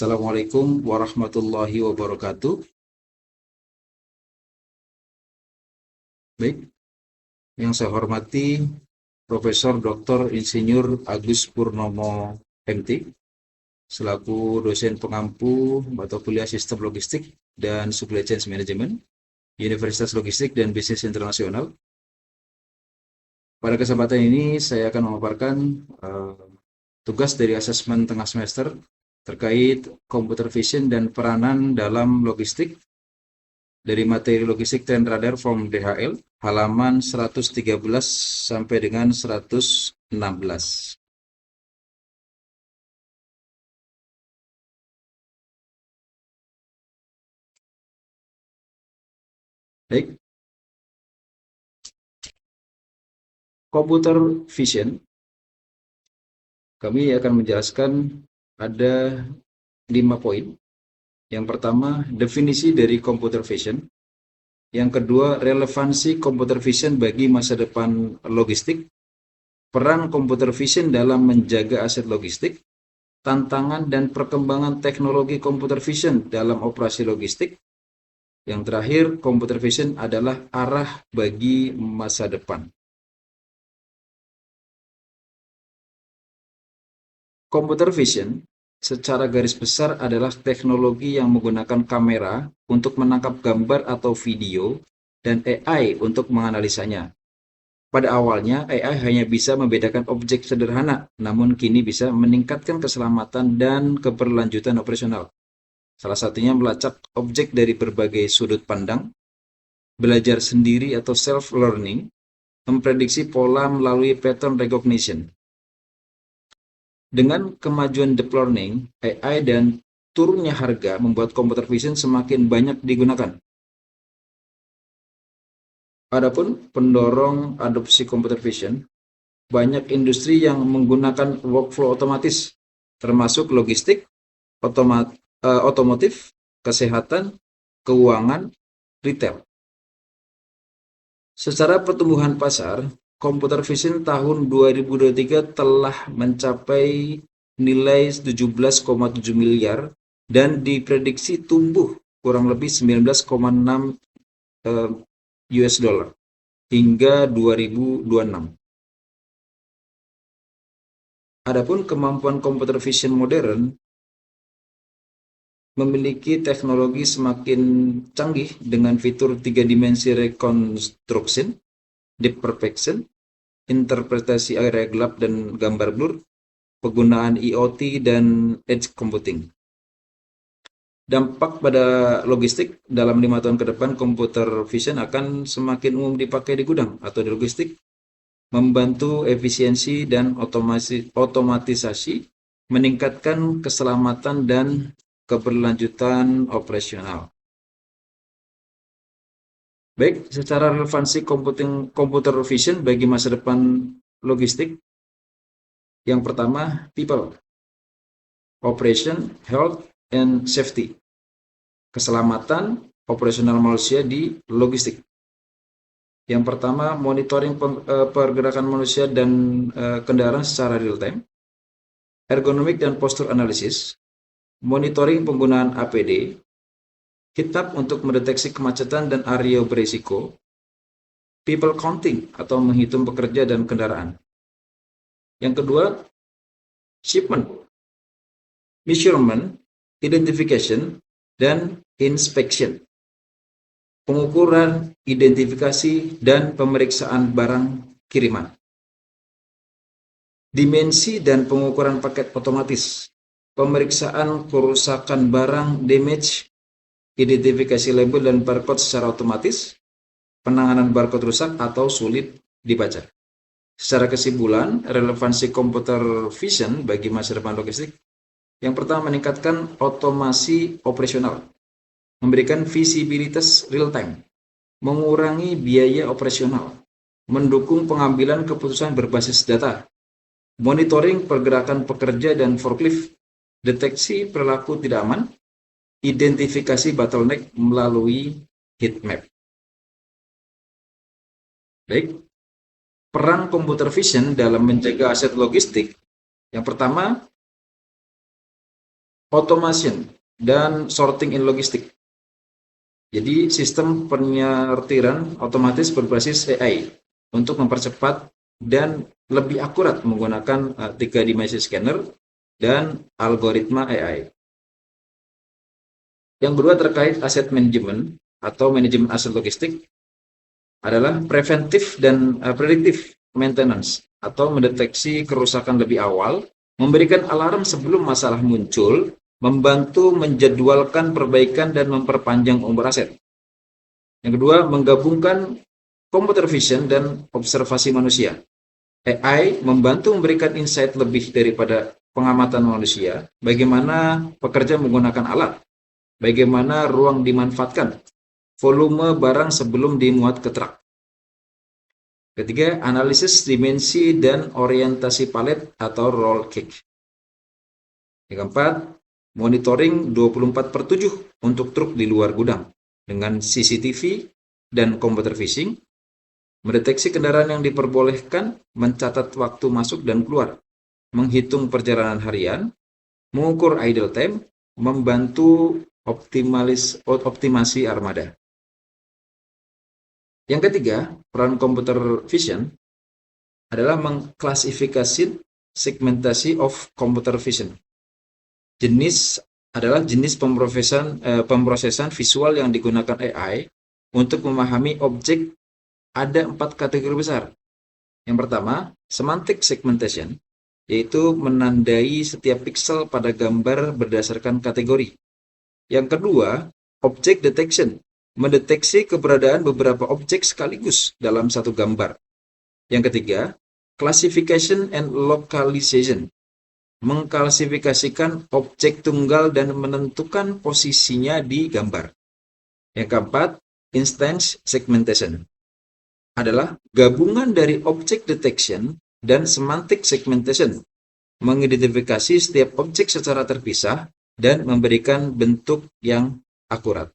Assalamualaikum warahmatullahi wabarakatuh. Baik, yang saya hormati Profesor Dr. Insinyur Agus Purnomo MT selaku dosen pengampu mata kuliah Sistem Logistik dan Supply Chain Management Universitas Logistik dan Bisnis Internasional. Pada kesempatan ini saya akan memaparkan tugas dari asesmen tengah semester terkait computer vision dan peranan dalam logistik dari materi logistik Trend Radar from DHL halaman 113 sampai dengan 116. Baik. Computer vision, kami akan menjelaskan ada 5 poin. Yang pertama, definisi dari computer vision. Yang kedua, relevansi computer vision bagi masa depan logistik. Peran computer vision dalam menjaga aset logistik. Tantangan dan perkembangan teknologi computer vision dalam operasi logistik. Yang terakhir, computer vision adalah arah bagi masa depan. Computer vision secara garis besar adalah teknologi yang menggunakan kamera untuk menangkap gambar atau video dan AI untuk menganalisanya. Pada awalnya, AI hanya bisa membedakan objek sederhana, namun kini bisa meningkatkan keselamatan dan keberlanjutan operasional. Salah satunya melacak objek dari berbagai sudut pandang, belajar sendiri atau self-learning, memprediksi pola melalui pattern recognition. Dengan kemajuan deep learning, AI dan turunnya harga membuat computer vision semakin banyak digunakan. Adapun pendorong adopsi computer vision, banyak industri yang menggunakan workflow otomatis, termasuk logistik, otomotif, kesehatan, keuangan, retail. Secara pertumbuhan pasar, computer vision tahun 2023 telah mencapai nilai 17,7 miliar dan diprediksi tumbuh kurang lebih 19,6 US dollar hingga 2026. Adapun kemampuan computer vision modern memiliki teknologi semakin canggih dengan fitur 3 dimensi reconstruction, deep perfection, interpretasi area gelap dan gambar blur, penggunaan IoT dan edge computing. Dampak pada logistik dalam 5 tahun ke depan, computer vision akan semakin umum dipakai di gudang atau di logistik, membantu efisiensi dan otomatisasi, meningkatkan keselamatan dan keberlanjutan operasional. Baik, secara relevansi computer vision bagi masa depan logistik. Yang pertama, people, operation, health, and safety. Keselamatan operasional manusia di logistik. Yang pertama, monitoring pergerakan manusia dan kendaraan secara real time. Ergonomik dan postur analisis. Monitoring penggunaan APD. Heat-up untuk mendeteksi kemacetan dan area berisiko. People counting atau menghitung pekerja dan kendaraan. Yang kedua, shipment, measurement, identification, dan inspection. Pengukuran, identifikasi, dan pemeriksaan barang kiriman. Dimensi dan pengukuran paket otomatis. Pemeriksaan kerusakan barang, damage, identifikasi label dan barcode secara otomatis, penanganan barcode rusak atau sulit dibaca. Secara kesimpulan, relevansi computer vision bagi masa depan logistik. Yang pertama, meningkatkan otomasi operasional, memberikan visibilitas real time, mengurangi biaya operasional, mendukung pengambilan keputusan berbasis data, monitoring pergerakan pekerja dan forklift, deteksi perilaku tidak aman, identifikasi bottleneck melalui heat map. Baik, peran computer vision dalam menjaga aset logistik. Yang pertama, automation dan sorting in logistik. Jadi sistem penyortiran otomatis berbasis AI untuk mempercepat dan lebih akurat menggunakan 3 dimensi scanner dan algoritma AI. Yang kedua terkait aset manajemen atau manajemen aset logistik adalah preventif dan predictive maintenance atau mendeteksi kerusakan lebih awal, memberikan alarm sebelum masalah muncul, membantu menjadwalkan perbaikan dan memperpanjang umur aset. Yang kedua, menggabungkan computer vision dan observasi manusia. AI membantu memberikan insight lebih daripada pengamatan manusia, bagaimana pekerja menggunakan alat, bagaimana ruang dimanfaatkan, volume barang sebelum dimuat ke truk. Ketiga, analisis dimensi dan orientasi palet atau roll cage. Yang keempat, monitoring 24/7 untuk truk di luar gudang dengan CCTV dan computer vision, mendeteksi kendaraan yang diperbolehkan, mencatat waktu masuk dan keluar, menghitung perjalanan harian, mengukur idle time, membantu optimasi armada. Yang ketiga, peran computer vision adalah mengklasifikasi segmentasi of computer vision. Jenis pemrosesan visual yang digunakan AI untuk memahami objek. Ada 4 kategori besar. Yang pertama, semantic segmentation, yaitu menandai setiap pixel pada gambar berdasarkan kategori. Yang kedua, object detection, mendeteksi keberadaan beberapa objek sekaligus dalam satu gambar. Yang ketiga, classification and localization, mengklasifikasikan objek tunggal dan menentukan posisinya di gambar. Yang keempat, instance segmentation, adalah gabungan dari object detection dan semantic segmentation, mengidentifikasi setiap objek secara terpisah dan memberikan bentuk yang akurat.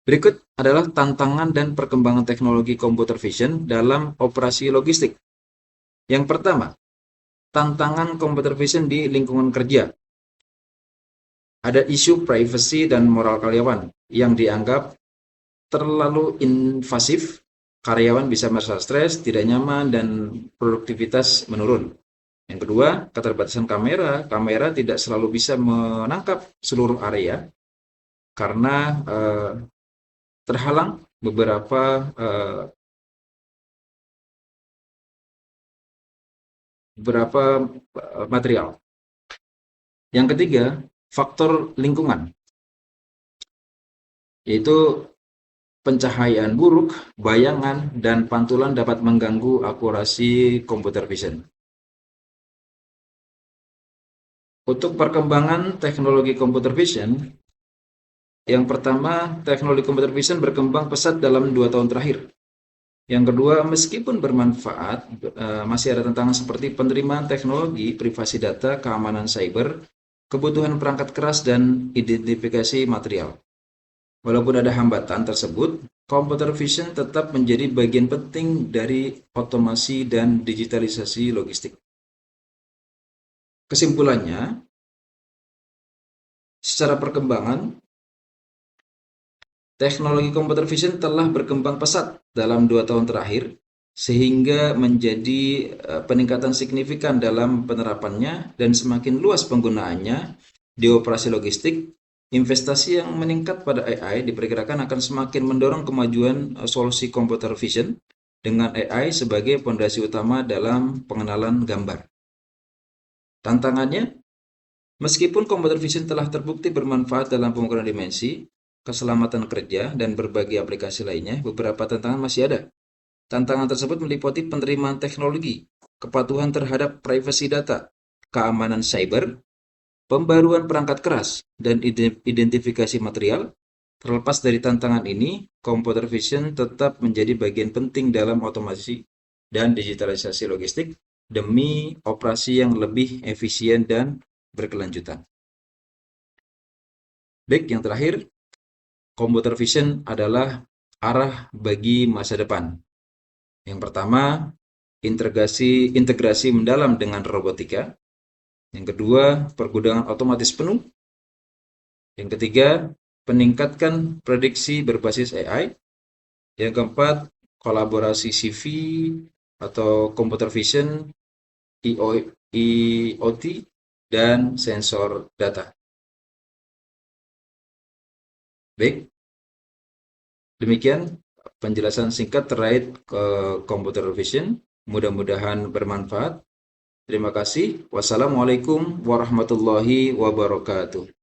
Berikut adalah tantangan dan perkembangan teknologi computer vision dalam operasi logistik. Yang pertama, tantangan computer vision di lingkungan kerja. Ada isu privacy dan moral karyawan yang dianggap terlalu invasif, karyawan bisa merasa stres, tidak nyaman, dan produktivitas menurun. Yang kedua, keterbatasan kamera tidak selalu bisa menangkap seluruh area karena terhalang beberapa material. Yang ketiga, faktor lingkungan, yaitu pencahayaan buruk, bayangan, dan pantulan dapat mengganggu akurasi computer vision. Untuk perkembangan teknologi computer vision, yang pertama, teknologi computer vision berkembang pesat dalam 2 tahun terakhir. Yang kedua, meskipun bermanfaat, masih ada tantangan seperti penerimaan teknologi, privasi data, keamanan cyber, kebutuhan perangkat keras, dan identifikasi material. Walaupun ada hambatan tersebut, computer vision tetap menjadi bagian penting dari otomasi dan digitalisasi logistik. Kesimpulannya, secara perkembangan, teknologi computer vision telah berkembang pesat dalam 2 tahun terakhir, sehingga menjadi peningkatan signifikan dalam penerapannya dan semakin luas penggunaannya di operasi logistik. Investasi yang meningkat pada AI diperkirakan akan semakin mendorong kemajuan solusi computer vision dengan AI sebagai fondasi utama dalam pengenalan gambar. Tantangannya, meskipun computer vision telah terbukti bermanfaat dalam pengukuran dimensi, keselamatan kerja, dan berbagai aplikasi lainnya, beberapa tantangan masih ada. Tantangan tersebut meliputi penerimaan teknologi, kepatuhan terhadap privasi data, keamanan cyber, pembaruan perangkat keras, dan identifikasi material. Terlepas dari tantangan ini, computer vision tetap menjadi bagian penting dalam otomasi dan digitalisasi logistik demi operasi yang lebih efisien dan berkelanjutan. Baik, yang terakhir, computer vision adalah arah bagi masa depan. Yang pertama, integrasi mendalam dengan robotika. Yang kedua, pergudangan otomatis penuh. Yang ketiga, peningkatkan prediksi berbasis AI. Yang keempat, kolaborasi CV atau computer vision, IoT, dan sensor data. Baik, demikian penjelasan singkat terkait ke computer vision. Mudah-mudahan bermanfaat. Terima kasih. Wassalamualaikum warahmatullahi wabarakatuh.